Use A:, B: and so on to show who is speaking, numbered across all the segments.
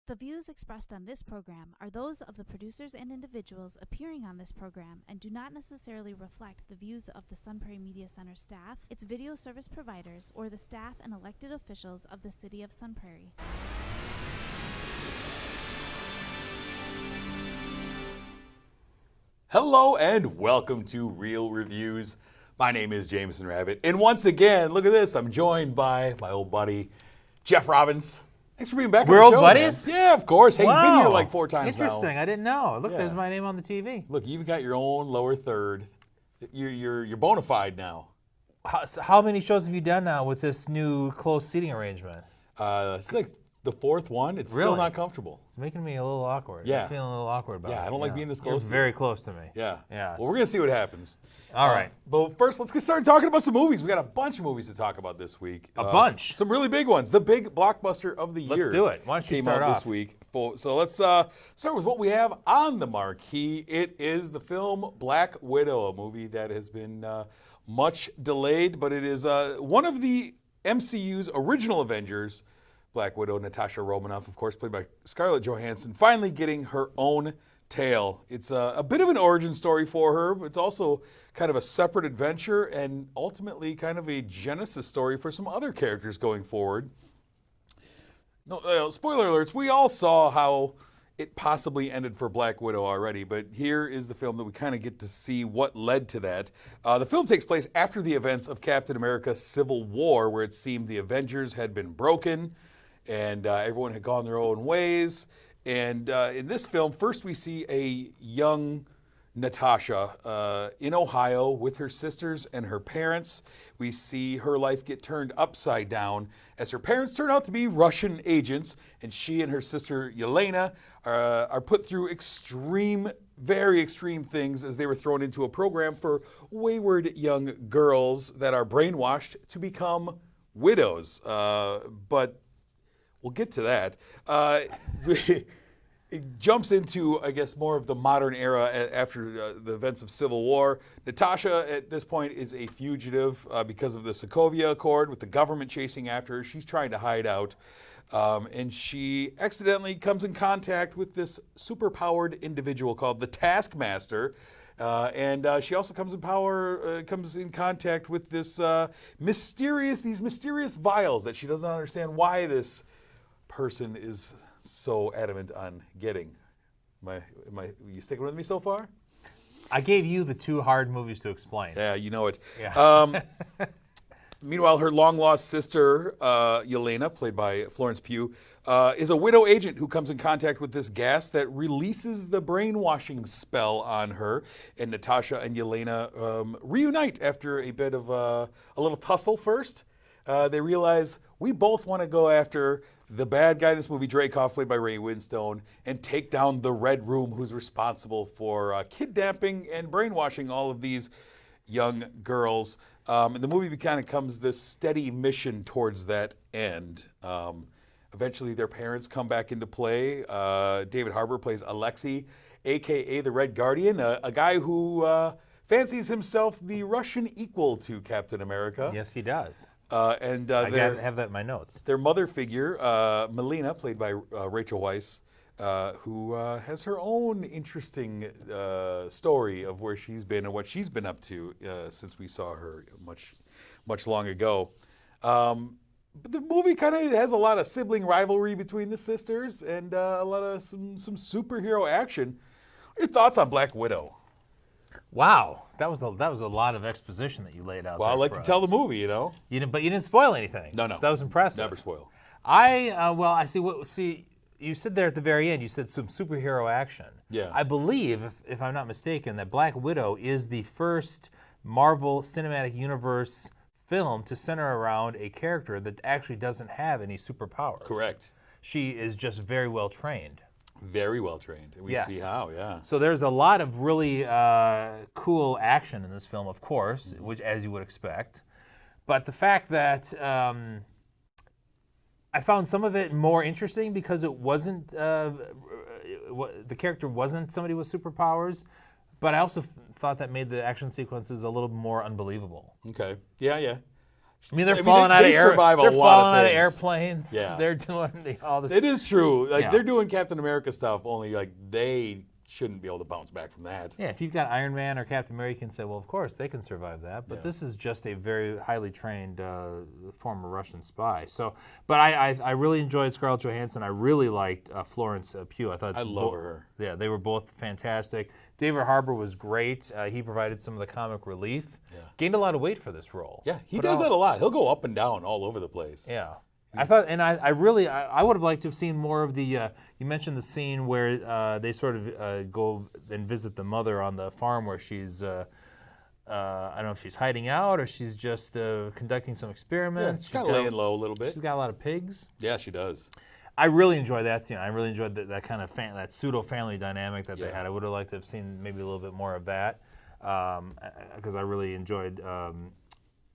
A: The views expressed on this program are those of the producers and individuals appearing on this program and do not necessarily reflect the views of the Sun Prairie Media Center staff, its video service providers, or the staff and elected officials of the City of Sun Prairie.
B: Hello and welcome to Real Reviews. My name is Jameson Rabbit, and once again, look at this, I'm joined by my old buddy, Jeff Robbins. Thanks for being back on the show.
C: We're old buddies?
B: Man. Yeah, of course. Hey,
C: Wow.
B: You've been here like 4 times
C: Interesting.
B: now.
C: I didn't know. Look,
B: Yeah.
C: there's my name on the TV.
B: Look, you've got your own lower third. You're bona fide now.
C: How many shows have you done now with this new close seating arrangement?
B: It's like the 4th one. It's
C: Really?
B: still not comfortable.
C: It's making me a little awkward.
B: Yeah.
C: I'm feeling a little awkward about it.
B: Yeah, I don't like being this close
C: You're
B: to you.
C: very close to me.
B: Yeah.
C: Yeah.
B: Well, we're going to see what happens.
C: All right.
B: But first, let's get started talking about some movies. We got a bunch of movies to talk about this week.
C: A bunch?
B: Some really big ones. The big blockbuster of the year.
C: Let's do it. Why don't you
B: came
C: start
B: out
C: off?
B: this week. So let's start with what we have on the marquee. It is the film Black Widow, a movie that has been much delayed, but it is one of the MCU's original Avengers. Black Widow, Natasha Romanoff, of course, played by Scarlett Johansson, finally getting her own tale. It's a bit of an origin story for her, but it's also kind of a separate adventure and ultimately kind of a genesis story for some other characters going forward. No, spoiler alerts, we all saw how it possibly ended for Black Widow already, but here is the film that we kind of get to see what led to that. The film takes place after the events of Captain America Civil War, where it seemed the Avengers had been broken and everyone had gone their own ways. And in this film, first we see a young Natasha in Ohio with her sisters and her parents. We see her life get turned upside down as her parents turn out to be Russian agents, and she and her sister Yelena are put through very extreme things as they were thrown into a program for wayward young girls that are brainwashed to become widows. But we'll get to that. It jumps into, I guess, more of the modern era after the events of Civil War. Natasha, at this point, is a fugitive because of the Sokovia Accord with the government chasing after her. She's trying to hide out. And she accidentally comes in contact with this superpowered individual called the Taskmaster. And she also comes in contact with this these mysterious vials that she doesn't understand why this person is so adamant on getting. Are you sticking with me so far?
C: I gave you the 2 hard movies to explain.
B: Yeah, you know it.
C: Yeah.
B: Meanwhile, her long-lost sister, Yelena, played by Florence Pugh, is a widow agent who comes in contact with this gas that releases the brainwashing spell on her. And Natasha and Yelena reunite after a bit of a little tussle first. They realize we both want to go after the bad guy in this movie, Dreykov, played by Ray Winstone, and take down the Red Room, who's responsible for kidnapping and brainwashing all of these young girls. And the movie kind of becomes this steady mission towards that end. Eventually, their parents come back into play. David Harbour plays Alexei, a.k.a. the Red Guardian, a guy who fancies himself the Russian equal to Captain America.
C: Yes, he does.
B: I
C: have that in my notes.
B: Their mother figure, Melina, played by Rachel Weisz, who has her own interesting story of where she's been and what she's been up to since we saw her much long ago. But the movie kind of has a lot of sibling rivalry between the sisters and a lot of some superhero action. What are your thoughts on Black Widow?
C: Wow, that was a lot of exposition that you laid out.
B: Well, I like to tell the movie, you know.
C: But you didn't spoil anything.
B: No.
C: So that was impressive.
B: Never spoil.
C: I see. You said there at the very end, you said some superhero action.
B: Yeah.
C: I believe, if I'm not mistaken, that Black Widow is the first Marvel Cinematic Universe film to center around a character that actually doesn't have any superpowers.
B: Correct.
C: She is just very well trained.
B: Very well trained. And we see how, yeah.
C: So there's a lot of really cool action in this film, of course, which, as you would expect. But the fact that I found some of it more interesting because it wasn't the character wasn't somebody with superpowers, but I also thought that made the action sequences a little more unbelievable.
B: Okay. Yeah.
C: I mean, they're
B: I mean,
C: falling out of
B: survive a
C: they're
B: lot of
C: falling out of
B: things.
C: airplanes.
B: Yeah.
C: They're doing all this.
B: It is true. Like
C: Yeah.
B: they're doing Captain America stuff, only like they shouldn't be able to bounce back from that.
C: Yeah, if you've got Iron Man or Captain America, you can say, well, of course, they can survive that. But
B: Yeah.
C: this is just a very highly trained former Russian spy. So, but I really enjoyed Scarlett Johansson. I really liked Florence Pugh.
B: I love her.
C: Yeah, they were both fantastic. David Harbour was great. He provided some of the comic relief.
B: Yeah.
C: Gained a lot of weight for this role.
B: Yeah, he
C: Put
B: does
C: out-
B: that a lot. He'll go up and down all over the place.
C: Yeah. I thought, and I really, I would have liked to have seen more of the, you mentioned the scene where they sort of go and visit the mother on the farm where she's, I don't know if she's hiding out or she's just conducting some
B: Yeah,
C: experiments.
B: she's kind of laying low a little bit.
C: She's got a lot of pigs.
B: Yeah, she does.
C: I really enjoyed that scene. I really enjoyed that kind of that pseudo-family dynamic that they
B: Yeah.
C: had. I would have liked to have seen maybe a little bit more of that because I really enjoyed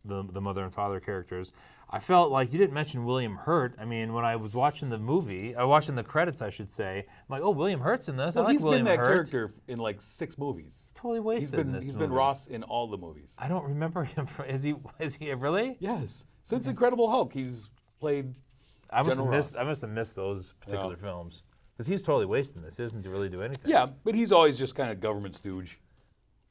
C: the mother and father characters. I felt like you didn't mention William Hurt. I mean, when I was watching the movie, watching the credits, I should say, I'm like, oh, William Hurt's in this.
B: Well,
C: I like
B: he's
C: William
B: been that
C: Hurt.
B: character in like 6 movies.
C: Totally wasted. in this
B: He's
C: movie.
B: been Ross in all the movies.
C: I don't remember him. Is he really?
B: Yes, since Incredible Hulk, he's played.
C: I must
B: General Ross.
C: have missed those particular films because he's totally wasting this. He doesn't really do anything.
B: Yeah, but he's always just kind of government stooge.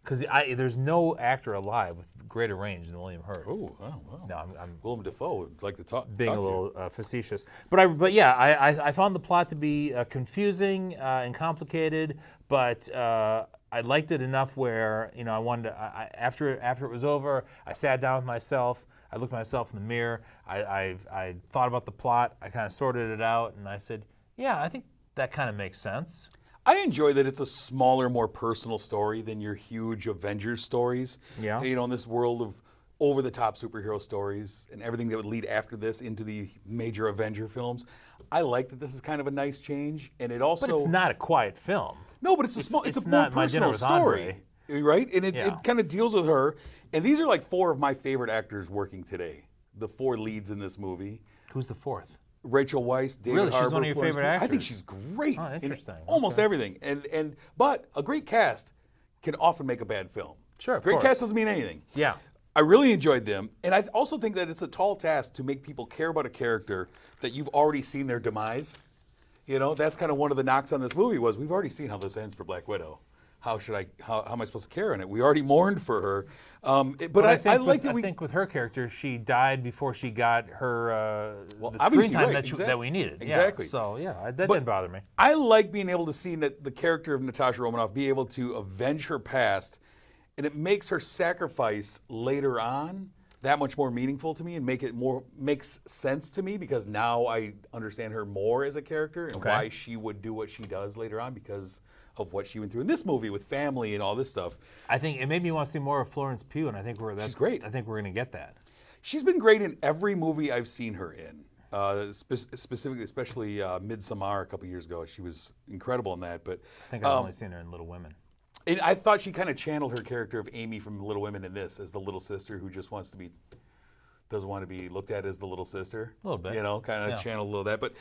C: Because there's no actor alive with greater range than William Hurt.
B: Oh, wow.
C: No, I'm
B: Willem Dafoe would like to talk.
C: being
B: talk
C: a
B: to you.
C: little facetious. But yeah, I found the plot to be confusing and complicated, but I liked it enough where I wanted to. After it was over, I sat down with myself. I looked at myself in the mirror. I thought about the plot. I kind of sorted it out, and I said, yeah, I think that kind of makes sense.
B: I enjoy that it's a smaller, more personal story than your huge Avengers stories.
C: Yeah.
B: In this world of over-the-top superhero stories and everything that would lead after this into the major Avenger films. I like that this is kind of a nice change, and it also.
C: But it's not a quiet film.
B: No, but it's a more
C: not My Dinner
B: personal
C: with
B: story, right? And it
C: Yeah.
B: kind of deals with her. And these are like 4 of my favorite actors working today. The 4 leads in this movie.
C: Who's the fourth?
B: Rachel Weisz, David
C: Really? She's
B: Harbour,
C: one of your
B: Florence
C: favorite
B: Pugh. I think
C: actors?
B: she's great.
C: Oh, interesting.
B: In almost
C: Okay.
B: everything. But a great cast can often make a bad film.
C: Sure, of
B: Great
C: course.
B: cast doesn't mean anything.
C: Yeah.
B: I really enjoyed them, and I also think that it's a tall task to make people care about a character that you've already seen their demise. That's kind of one of the knocks on this movie was we've already seen how this ends for Black Widow. How am I supposed to care in it? We already mourned for her, but I like that
C: I think with her character, she died before she got her the screen
B: obviously,
C: time
B: right,
C: that we needed.
B: exactly.
C: Yeah. So yeah, that didn't bother me.
B: I like being able to see that the character of Natasha Romanoff be able to avenge her past, and it makes her sacrifice later on that much more meaningful to me and makes sense to me because now I understand her more as a character and why she would do what she does later on because of what she went through in this movie with family and all this stuff.
C: I think it made me want to see more of Florence Pugh, and I think
B: She's great.
C: I think we're going to get that.
B: She's been great in every movie I've seen her in. Specifically, especially Midsommar a couple years ago. She was incredible in that. But
C: I think I've only seen her in Little Women.
B: and I thought she kind of channeled her character of Amy from Little Women in this as the little sister who just doesn't want to be looked at as the little sister.
C: A little bit.
B: Kind of
C: Yeah.
B: channeled a little that. But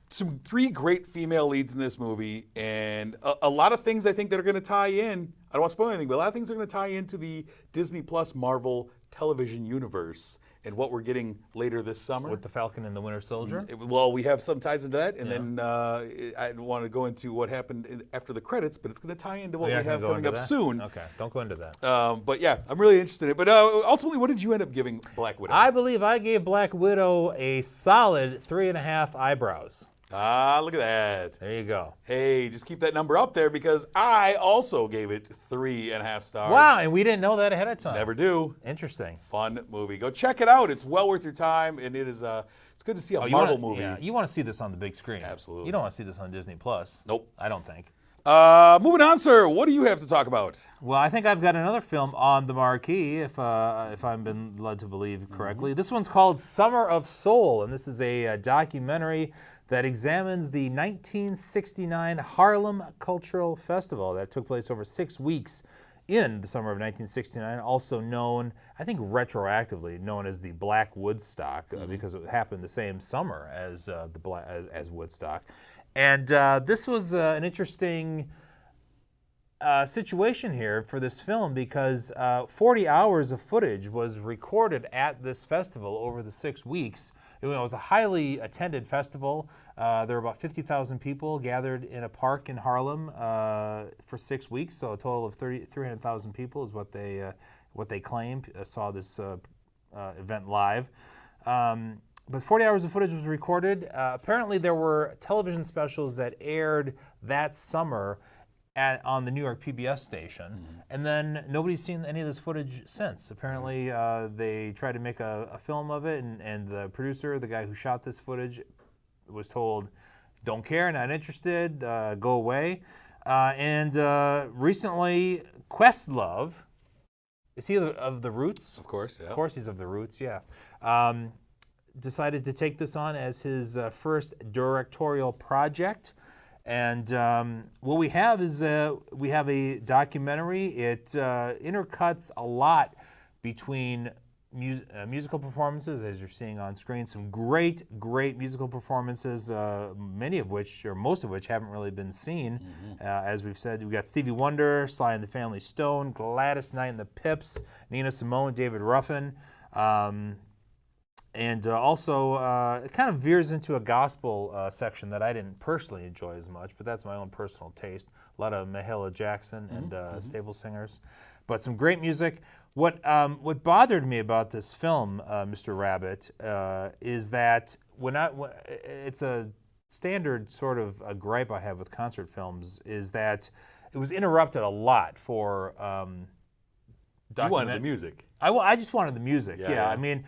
B: some 3 great female leads in this movie, and a lot of things I think that are going to tie in. I don't want to spoil anything, but a lot of things are going to tie into the Disney Plus Marvel television universe and what we're getting later this summer.
C: With the Falcon and the Winter Soldier.
B: Well, we have some ties into that, and then I don't want to go into what happened after the credits, but it's going to tie into what we have coming up soon.
C: Okay, don't go into that.
B: But yeah, I'm really interested in it. But ultimately, what did you end up giving Black Widow?
C: I believe I gave Black Widow a solid 3.5 eyebrows.
B: Ah, look at that.
C: There you go.
B: Hey, just keep that number up there because I also gave it 3.5 stars.
C: Wow, and we didn't know that ahead of time.
B: Never do.
C: Interesting.
B: Fun movie. Go check it out. It's well worth your time, and it is. It's good to see a Marvel movie.
C: Yeah, you want to see this on the big screen.
B: Absolutely.
C: You don't want to see this on Disney Plus.
B: Nope.
C: I don't think.
B: Moving on, sir. What do you have to talk about?
C: Well, I think I've got another film on the marquee, if I've been led to believe correctly. This one's called Summer of Soul, and this is a documentary that examines the 1969 Harlem Cultural Festival that took place over 6 weeks in the summer of 1969, also known, I think retroactively, known as the Black Woodstock, because it happened the same summer as as Woodstock. And this was an interesting situation here for this film because 40 hours of footage was recorded at this festival over the 6 weeks. It was a highly attended festival. There were about 50,000 people gathered in a park in Harlem for 6 weeks, so a total of 300,000 people is what they claimed saw this event live. But 40 hours of footage was recorded. Apparently there were television specials that aired that summer on the New York PBS station, and then nobody's seen any of this footage since. Apparently they tried to make a film of it, and the producer, the guy who shot this footage, was told, don't care, not interested, go away. And recently, Questlove, is he of the Roots?
B: Of course, yeah.
C: Of course he's of the Roots, yeah. Decided to take this on as his first directorial project. And what we have is we have a documentary. It intercuts a lot between musical performances, as you're seeing on screen. Some great musical performances, many of which, or most of which, haven't really been seen. As we've said, we've got Stevie Wonder, Sly and the Family Stone, Gladys Knight and the Pips, Nina Simone, David Ruffin. And also, it kind of veers into a gospel section that I didn't personally enjoy as much, but that's my own personal taste. A lot of Mahalia Jackson and stable singers, but some great music. What bothered me about this film, Mr. Rabbit, is that it's a standard sort of a gripe I have with concert films, is that it was interrupted a lot for
B: You wanted the music.
C: I just wanted the music,
B: Yeah.
C: I mean,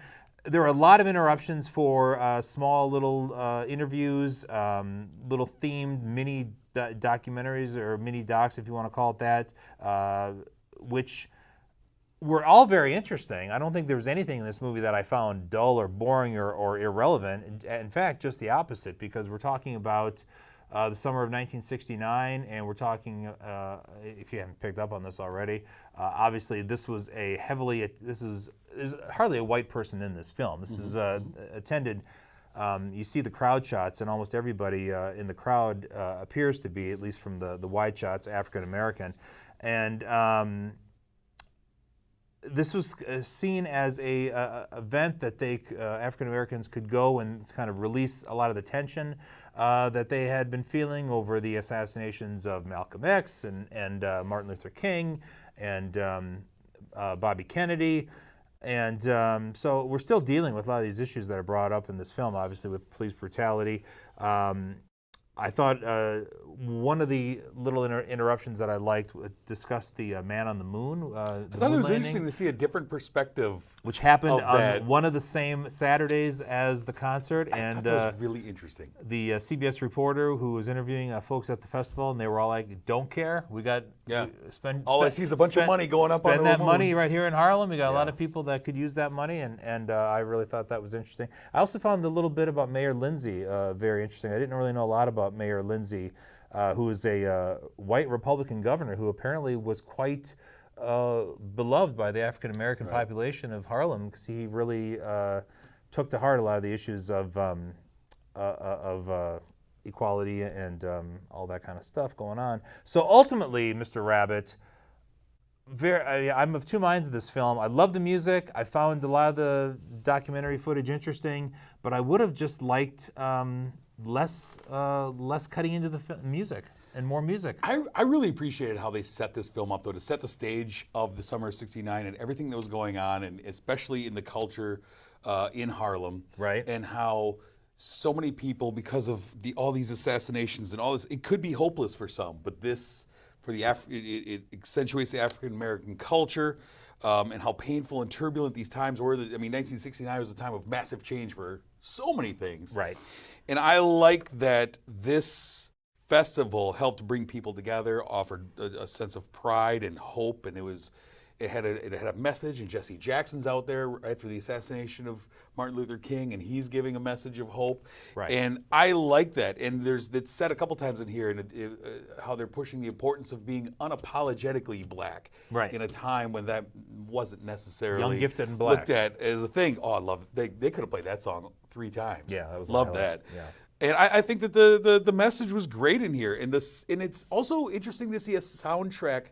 C: there were a lot of interruptions for small little interviews, little themed mini documentaries or mini docs, if you want to call it that, which were all very interesting. I don't think there was anything in this movie that I found dull or boring or irrelevant. In fact, just the opposite, because we're talking about the summer of 1969, and we're talking, if you haven't picked up on this already, obviously this was there's hardly a white person in this film. This is attended, you see the crowd shots, and almost everybody in the crowd appears to be, at least from the wide shots, African American. And this was seen as a event that African Americans could go and kind of release a lot of the tension that they had been feeling over the assassinations of Malcolm X and Martin Luther King and Bobby Kennedy. And so we're still dealing with a lot of these issues that are brought up in this film, obviously with police brutality. I thought one of the little interruptions that I liked discussed the man on the moon.
B: I thought it was interesting to see a different perspective,
C: which happened on one of the same Saturdays as the concert.
B: I thought that was really interesting.
C: The CBS reporter who was interviewing folks at the festival, and they were all like, "Don't care. We got
B: all I see is a bunch of money going up on the moon.
C: Spend that money right here in Harlem. We got a lot of people that could use that money," and I really thought that was interesting. I also found the little bit about Mayor Lindsay very interesting. I didn't really know a lot about Mayor Lindsay, who is a white Republican governor who apparently was quite beloved by the African American population of Harlem, because he really took to heart a lot of the issues of equality and all that kind of stuff going on. So ultimately, Mr. Rabbit, I'm of two minds of this film. I love the music. I found a lot of the documentary footage interesting, but I would have just liked less cutting into the music and more music.
B: I really appreciated how they set this film up, though, to set the stage of the summer of '69 and everything that was going on, and especially in the culture in Harlem.
C: Right.
B: And how so many people, because of all these assassinations and all this, it could be hopeless for some, but this, it accentuates the African American culture and how painful and turbulent these times were. 1969 was a time of massive change for so many things.
C: Right.
B: And I like that this festival helped bring people together, offered a sense of pride and hope, and it had a message. And Jesse Jackson's out there right for the assassination of Martin Luther King, and he's giving a message of hope.
C: Right.
B: And I like that. And it's said a couple times in here, and how they're pushing the importance of being unapologetically black,
C: right,
B: in a time when that wasn't necessarily
C: young, gifted, and black
B: looked at as a thing. Oh, I love it. They could have played that song 3 times.
C: Yeah, that was
B: love that.
C: Yeah.
B: And I think that the message was great in here. And it's also interesting to see a soundtrack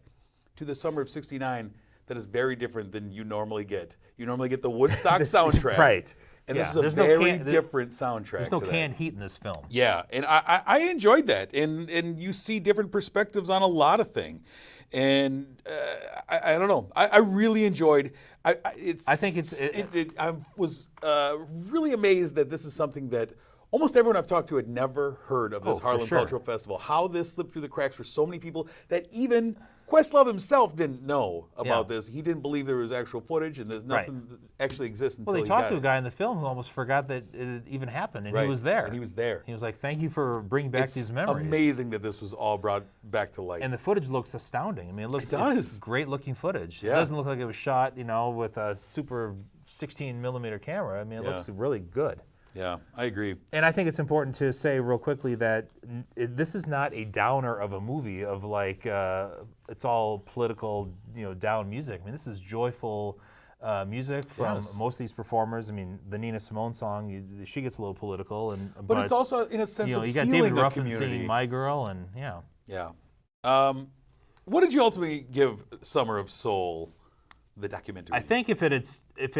B: to the Summer of '69 that is very different than you normally get. You normally get the Woodstock soundtrack.
C: Right.
B: And this is a very different soundtrack.
C: There's no canned heat in this film.
B: Yeah, and I enjoyed that. And you see different perspectives on a lot of things. And I don't know. I really enjoyed. I was really amazed that this is something that almost everyone I've talked to had never heard of this Harlem Cultural Festival. How this slipped through the cracks for so many people that even Questlove himself didn't know about this. He didn't believe there was actual footage, and there's nothing that actually exists until
C: they
B: he
C: talked
B: got
C: to a guy in the film who almost forgot that it had even happened, and he was there.
B: And he was there.
C: He was like, "Thank you for bringing back these memories."
B: It's amazing that this was all brought back to light.
C: And the footage looks astounding. I mean, it
B: does.
C: It's great looking footage.
B: Yeah.
C: It doesn't look like it was shot, with a super 16 millimeter camera. I mean, it looks really good.
B: Yeah, I agree.
C: And I think it's important to say real quickly that this is not a downer of a movie of like it's all political, down music. I mean, this is joyful music from most of these performers. I mean, the Nina Simone song, she gets a little political,
B: but it's also in a sense of
C: you got
B: healing
C: David
B: the
C: Ruffin
B: community.
C: singing "My Girl," and
B: Yeah. What did you ultimately give Summer of Soul, the documentary?
C: I think if it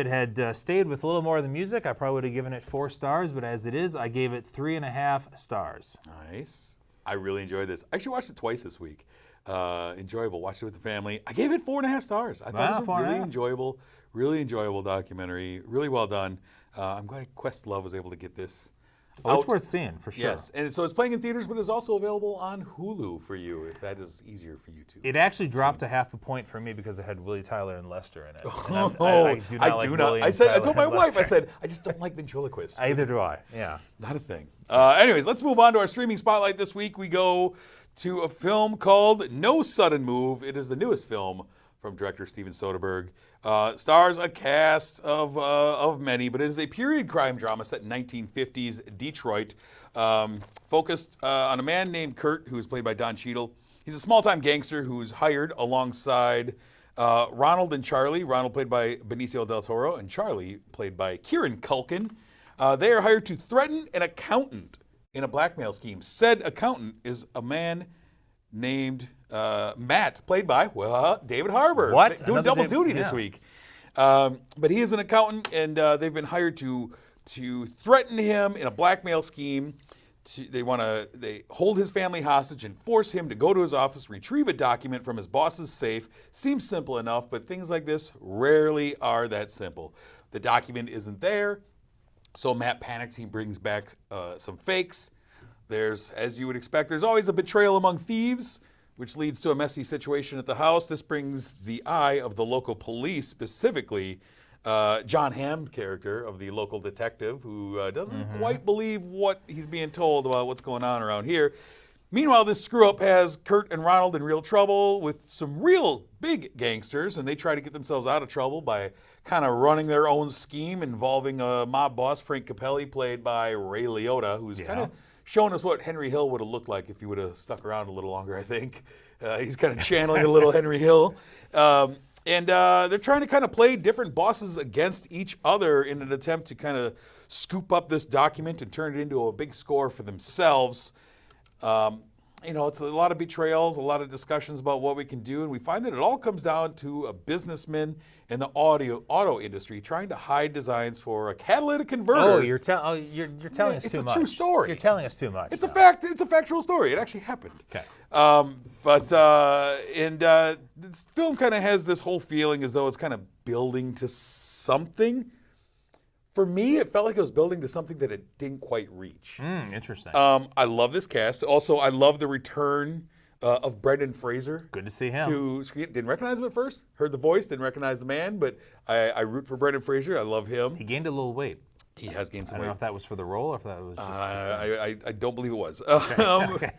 C: had stayed with a little more of the music, I probably would have given it 4 stars. But as it is, I gave it 3.5 stars.
B: Nice. I really enjoyed this. I actually watched it twice this week. Enjoyable. Watched it with the family. I gave it 4.5 stars. I thought it was a really enjoyable documentary. Really well done. I'm glad Questlove was able to get this.
C: Oh, it's worth seeing for sure.
B: Yes, and so it's playing in theaters, but it's also available on Hulu for you if that is easier for you too.
C: It actually dropped a 0.5 point for me because it had Willie Tyler and Lester in it.
B: I do not. I told my wife, I said, I just don't like ventriloquists.
C: Either do I. Yeah,
B: not a thing. Anyways, let's move on to our streaming spotlight this week. We go to a film called No Sudden Move. It is the newest film from director Steven Soderbergh. Stars a cast of many, but it is a period crime drama set in 1950s Detroit, focused on a man named Kurt, who is played by Don Cheadle. He's a small-time gangster who's hired alongside Ronald and Charlie. Ronald played by Benicio Del Toro, and Charlie played by Kieran Culkin. They are hired to threaten an accountant in a blackmail scheme. Said accountant is a man named Matt, played by, David Harbour.
C: What?
B: Doing double duty this week. But he is an accountant, and they've been hired to threaten him in a blackmail scheme. They hold his family hostage and force him to go to his office, retrieve a document from his boss's safe. Seems simple enough, but things like this rarely are that simple. The document isn't there, so Matt panics. He brings back some fakes. There's, as you would expect, there's always a betrayal among thieves, which leads to a messy situation at the house. This brings the eye of the local police, specifically John Hamm character of the local detective, who doesn't quite believe what he's being told about what's going on around here. Meanwhile, this screw-up has Kurt and Ronald in real trouble with some real big gangsters, and they try to get themselves out of trouble by kind of running their own scheme involving a mob boss, Frank Capelli, played by Ray Liotta, who's kind of showing us what Henry Hill would have looked like if he would have stuck around a little longer, I think. He's kind of channeling a little Henry Hill. And they're trying to kind of play different bosses against each other in an attempt to kind of scoop up this document and turn it into a big score for themselves. It's a lot of betrayals, a lot of discussions about what we can do, and we find that it all comes down to a businessman in the auto industry trying to hide designs for a catalytic converter.
C: Oh, you're telling us too much.
B: It's a true story.
C: You're telling us too much.
B: It's a fact. It's a factual story. It actually happened.
C: Okay.
B: This film kind of has this whole feeling as though it's kind of building to something. For me, it felt like it was building to something that it didn't quite reach.
C: Interesting.
B: I love this cast. Also, I love the return of Brendan Fraser.
C: Good to see him.
B: To screen. Didn't recognize him at first. Heard the voice, didn't recognize the man, but I root for Brendan Fraser. I love him.
C: He gained a little weight.
B: He has gained some
C: weight. I don't know if that was for the role or if that was just
B: I don't believe it was.
C: Okay.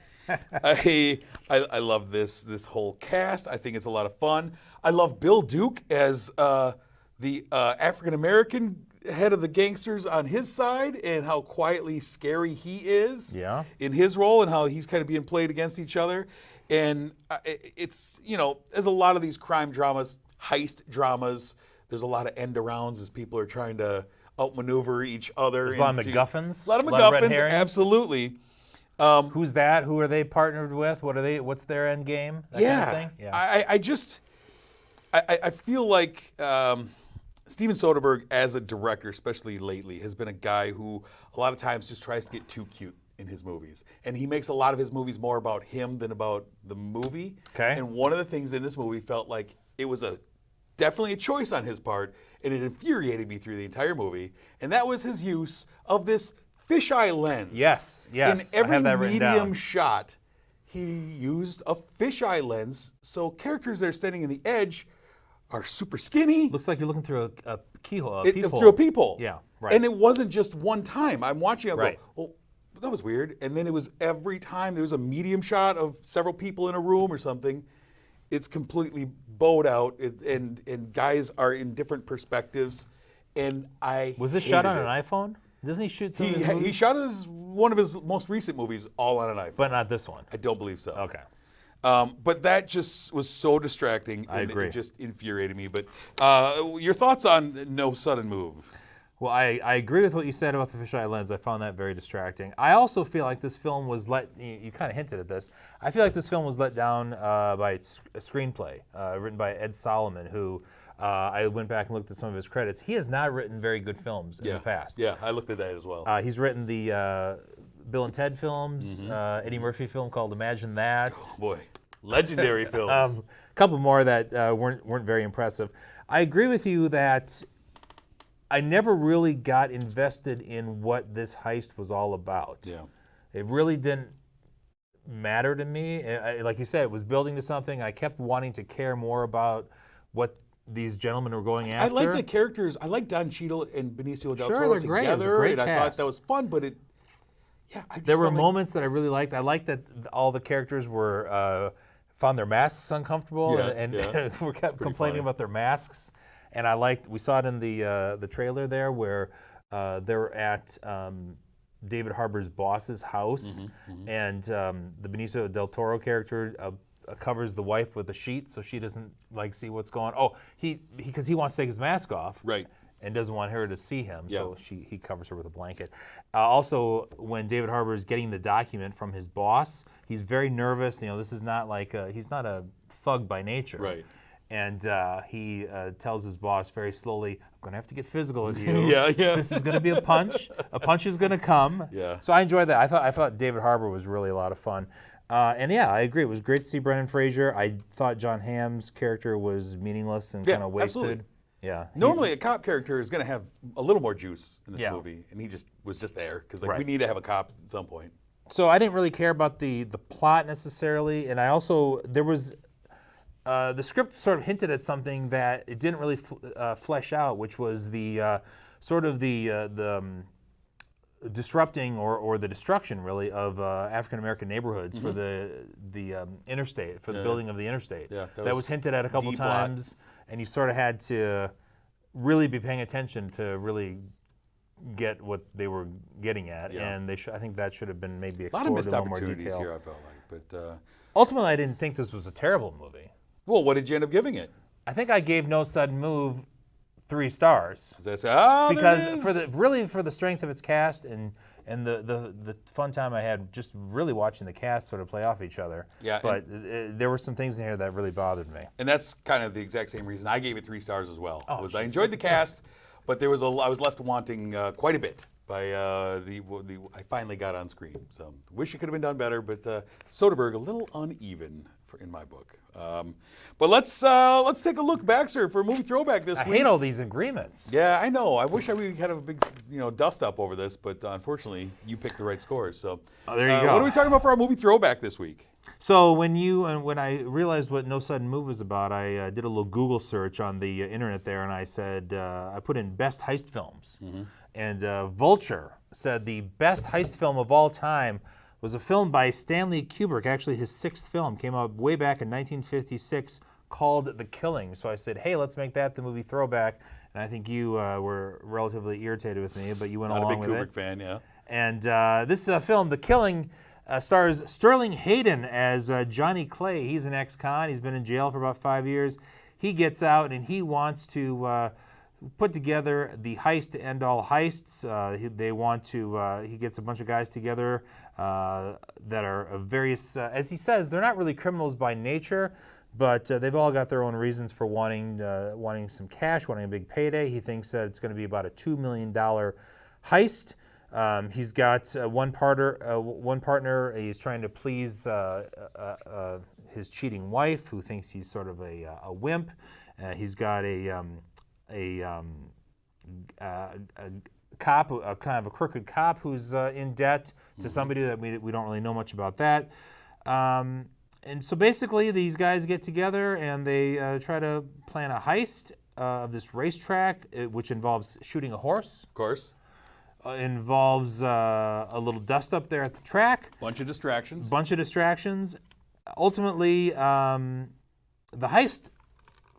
B: I love this whole cast. I think it's a lot of fun. I love Bill Duke as the African-American head of the gangsters on his side, and how quietly scary he is in his role, and how he's kind of being played against each other. And it's, as a lot of these crime dramas, heist dramas, there's a lot of end-arounds as people are trying to outmaneuver each other.
C: There's a lot of MacGuffins.
B: A lot of
C: red
B: MacGuffins,
C: herrings.
B: absolutely.
C: Who's that? Who are they partnered with? What's their end game? That kind of thing?
B: I feel like Steven Soderbergh, as a director, especially lately, has been a guy who a lot of times just tries to get too cute in his movies. And he makes a lot of his movies more about him than about the movie.
C: Okay.
B: And one of the things in this movie felt like it was definitely a choice on his part, and it infuriated me through the entire movie. And that was his use of this fisheye lens.
C: Yes.
B: In every
C: I have that written
B: medium
C: down.
B: shot, he used a fisheye lens, so characters that are standing in the edge are super skinny.
C: Looks like you're looking through a keyhole.
B: Through a peephole.
C: Yeah, right.
B: And it wasn't just one time. I'm watching it,
C: Right.
B: go, well, that was weird. And then it was every time there was a medium shot of several people in a room or something, it's completely bowed out, and guys are in different perspectives. And
C: Was this shot on
B: hated
C: an
B: it.
C: iPhone? Doesn't he shoot some of his
B: He
C: movies?
B: shot one of his most recent movies all on an iPhone.
C: But not this one.
B: I don't believe so.
C: Okay.
B: But that just was so distracting.
C: I agree.
B: It just infuriated me. But your thoughts on No Sudden Move?
C: Well, I agree with what you said about the fisheye lens. I found that very distracting. I also feel like this film was you kind of hinted at this. I feel like this film was let down by its screenplay, written by Ed Solomon, who I went back and looked at some of his credits. He has not written very good films in the past.
B: Yeah, I looked at that as well.
C: He's written the Bill and Ted films, Eddie Murphy film called Imagine That.
B: Oh, boy, legendary films.
C: A couple more that weren't very impressive. I agree with you that I never really got invested in what this heist was all about.
B: Yeah.
C: It really didn't matter to me. Like you said, it was building to something. I kept wanting to care more about what these gentlemen were going after.
B: I like the characters. I like Don Cheadle and Benicio Del
C: Sure,
B: Toro
C: they're great. It was a
B: together,
C: great
B: and I thought
C: cast.
B: that was fun. But I just
C: There were
B: felt like-
C: moments that I really liked. I liked that all the characters were found their masks uncomfortable
B: Yeah,
C: and
B: yeah.
C: were kept complaining
B: funny.
C: about their masks. And we saw it in the trailer there where they're at David Harbour's boss's house, and the Benicio Del Toro character covers the wife with a sheet so she doesn't see what's going on. Oh, because he wants to take his mask off.
B: Right.
C: And doesn't want her to see him, so
B: Yeah.
C: he covers her with a blanket. Also, when David Harbour is getting the document from his boss, he's very nervous. This is not he's not a thug by nature.
B: Right.
C: And he tells his boss very slowly, "I'm going to have to get physical with you.
B: Yeah.
C: This is going to be a punch. A punch is going to come."
B: Yeah.
C: So I enjoyed that. I thought David Harbour was really a lot of fun. And yeah, I agree. It was great to see Brendan Fraser. I thought John Hamm's character was meaningless and kind of wasted.
B: absolutely.
C: Yeah.
B: Normally, a cop character is going to have a little more juice in this
C: Yeah.
B: movie, and he just was just there because
C: Right.
B: we need to have a cop at some point.
C: So I didn't really care about the plot necessarily, and I also there was the script sort of hinted at something that it didn't really flesh out, which was the sort of the disrupting or the destruction really of African American neighborhoods for the interstate, for the building of the interstate.
B: Yeah,
C: that was hinted at a couple
B: deep plot.
C: times, and you sort of had to really be paying attention to really get what they were getting at,
B: Yeah.
C: and I think that should have been maybe
B: A lot
C: explored
B: of
C: in
B: missed
C: a little more
B: opportunities
C: detail.
B: here, I felt like. But
C: Ultimately, I didn't think this was a terrible movie.
B: well, what did you end up giving it?
C: I think I gave No Sudden Move 3 stars
B: Because
C: for the strength of its cast and the fun time I had just really watching the cast sort of play off each other.
B: Yeah,
C: But there were some things in here that really bothered me.
B: and that's kind of the exact same reason I gave it 3 stars as well.
C: Oh,
B: I enjoyed the cast, but I was left wanting quite a bit by I finally got on screen. So wish it could have been done better, but Soderbergh a little uneven in my book. But let's take a look back, sir, for a movie throwback this
C: I
B: week.
C: hate all these agreements.
B: Yeah, I know. I wish we had a big, dust up over this, but unfortunately, you picked the right scores. So
C: there you go.
B: What are we talking about for our movie throwback this week?
C: So when I realized what No Sudden Move was about, I did a little Google search on the internet there, and I said I put in best heist films, and Vulture said the best heist film of all time was a film by Stanley Kubrick. Actually, his 6th film came out way back in 1956, called The Killing. So I said, hey, let's make that the movie throwback. And I think you were relatively irritated with me, but you went
B: Not a
C: along
B: big
C: with
B: Kubrick
C: it.
B: fan, yeah.
C: And this film, The Killing, stars Sterling Hayden as Johnny Clay. He's an ex-con. He's been in jail for about 5 years. He gets out and he wants to put together the heist to end all heists. He gets a bunch of guys together that are of various, as he says, they're not really criminals by nature, but they've all got their own reasons for wanting some cash, wanting a big payday. He thinks that it's going to be about a $2 million heist. He's got one partner. He's trying to please his cheating wife, who thinks he's sort of a wimp. He's got a cop, a kind of a crooked cop, who's in debt to somebody that we don't really know much about that. And so basically, these guys get together and they try to plan a heist of this racetrack, which involves shooting a horse.
B: Of course.
C: Involves a little dust up there at the track.
B: Bunch of distractions.
C: Ultimately, the heist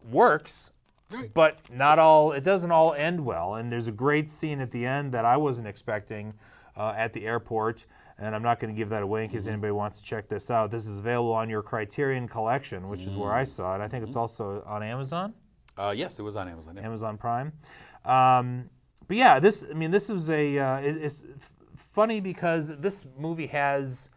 C: works,
B: right,
C: but not all. It doesn't all end well. And there's a great scene at the end that I wasn't expecting at the airport. And I'm not going to give that away in case anybody wants to check this out. This is available on your Criterion Collection, which is where I saw it. I think it's also on Amazon.
B: Yes, it was on Amazon. Yeah.
C: Amazon Prime. But yeah, this is it's funny because this movie has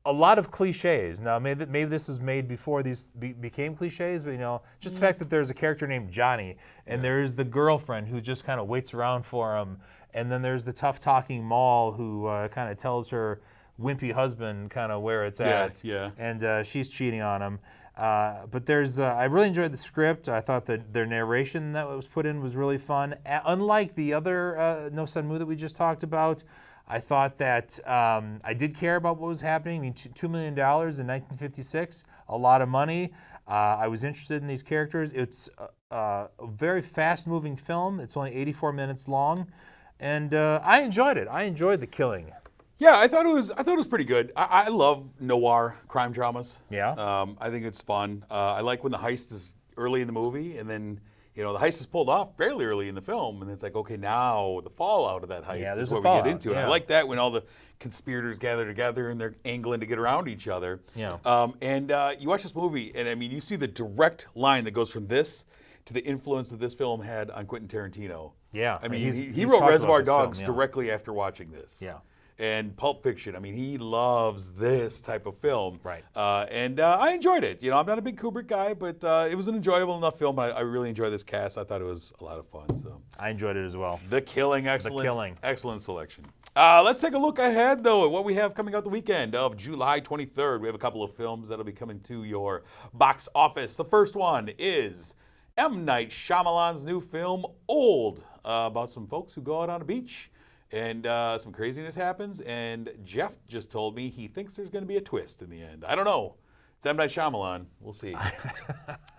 C: a lot of cliches. Now, maybe this was made before these became cliches, but just the fact that there's a character named Johnny, and there's the girlfriend who just kind of waits around for him, and then there's the tough-talking Moll who kind of tells her wimpy husband kind of where it's at, and she's cheating on him. But I really enjoyed the script. I thought that their narration that was put in was really fun. Unlike the other No Sun Mu that we just talked about, I thought that I did care about what was happening. I mean, $2 million in 1956, a lot of money. I was interested in these characters. It's a very fast-moving film. It's only 84 minutes long, and I enjoyed it. I enjoyed the killing.
B: Yeah, I thought it was pretty good. I love noir crime dramas.
C: Yeah.
B: I think it's fun. I like when the heist is early in the movie, and then the heist is pulled off fairly early in the film, and it's like, okay, now the fallout of that heist is what we get into. And I like that when all the conspirators gather together and they're angling to get around each other.
C: Yeah.
B: And you watch this movie, and I mean, you see the direct line that goes from this to the influence that this film had on Quentin Tarantino.
C: Yeah.
B: I mean, he wrote Reservoir Dogs directly after watching this.
C: Yeah.
B: And Pulp Fiction. I mean, he loves this type of film.
C: Right.
B: And I enjoyed it. I'm not a big Kubrick guy, but it was an enjoyable enough film. I really enjoyed this cast. I thought it was a lot of fun. So
C: I enjoyed it as well.
B: The Killing, excellent.
C: The Killing.
B: Excellent selection. Let's take a look ahead, though, at what we have coming out the weekend of July 23rd. We have a couple of films that'll be coming to your box office. The first one is M. Night Shyamalan's new film, Old, about some folks who go out on a beach and some craziness happens, and Jeff just told me he thinks there's going to be a twist in the end. I don't know. It's M. Night Shyamalan. We'll see.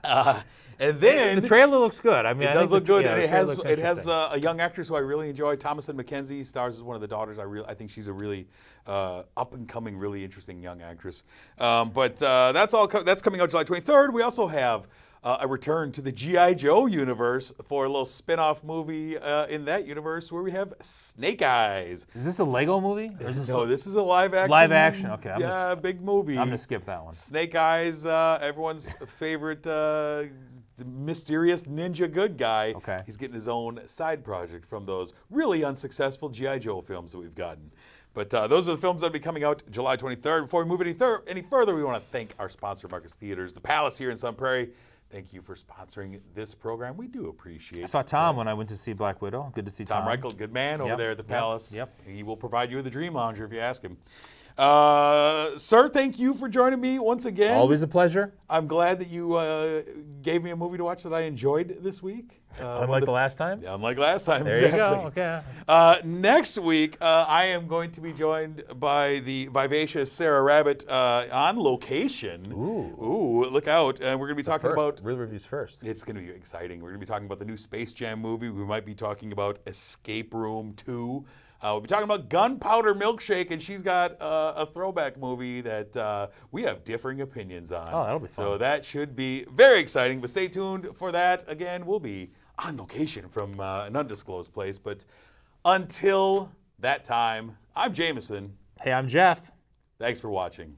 B: And then
C: the trailer looks good. I mean,
B: it does look good, and it has a young actress who I really enjoy, Thomasin McKenzie, stars as one of the daughters. I think she's a really up and coming, really interesting young actress. But that's coming out July 23rd. We also have a return to the G.I. Joe universe for a little spin-off movie in that universe where we have Snake Eyes.
C: Is this a Lego movie?
B: No, this is a live action.
C: Live action, okay.
B: Big movie.
C: I'm going to skip that one.
B: Snake Eyes, everyone's favorite mysterious ninja good guy.
C: Okay.
B: He's getting his own side project from those really unsuccessful G.I. Joe films that we've gotten. But those are the films that will be coming out July 23rd. Before we move any further, we want to thank our sponsor, Marcus Theaters, the Palace here in Sun Prairie. Thank you for sponsoring this program. We do appreciate it.
C: I saw Tom when I went to see Blackwidow. Good to see Tom.
B: Tom Reichel, good man over there at the Palace.
C: Yep.
B: He will provide you with a dream lounger if you ask him. Sir, thank you for joining me once again.
C: Always a pleasure.
B: I'm glad that you gave me a movie to watch that I enjoyed this week.
C: Unlike the last time?
B: Yeah, unlike last time,
C: there
B: exactly.
C: You go, okay.
B: Next week, I am going to be joined by the vivacious Sarah Rabbit on location. Ooh, look out. And we're going to be talking about...
C: Real reviews first.
B: It's going to be exciting. We're going to be talking about the new Space Jam movie. We might be talking about Escape Room 2. We'll be talking about Gunpowder Milkshake, and she's got a throwback movie that we have differing opinions on.
C: Oh, that'll be fun.
B: So that should be very exciting, but stay tuned for that. Again, we'll be on location from an undisclosed place, but until that time, I'm Jameson.
C: Hey, I'm Jeff.
B: Thanks for watching.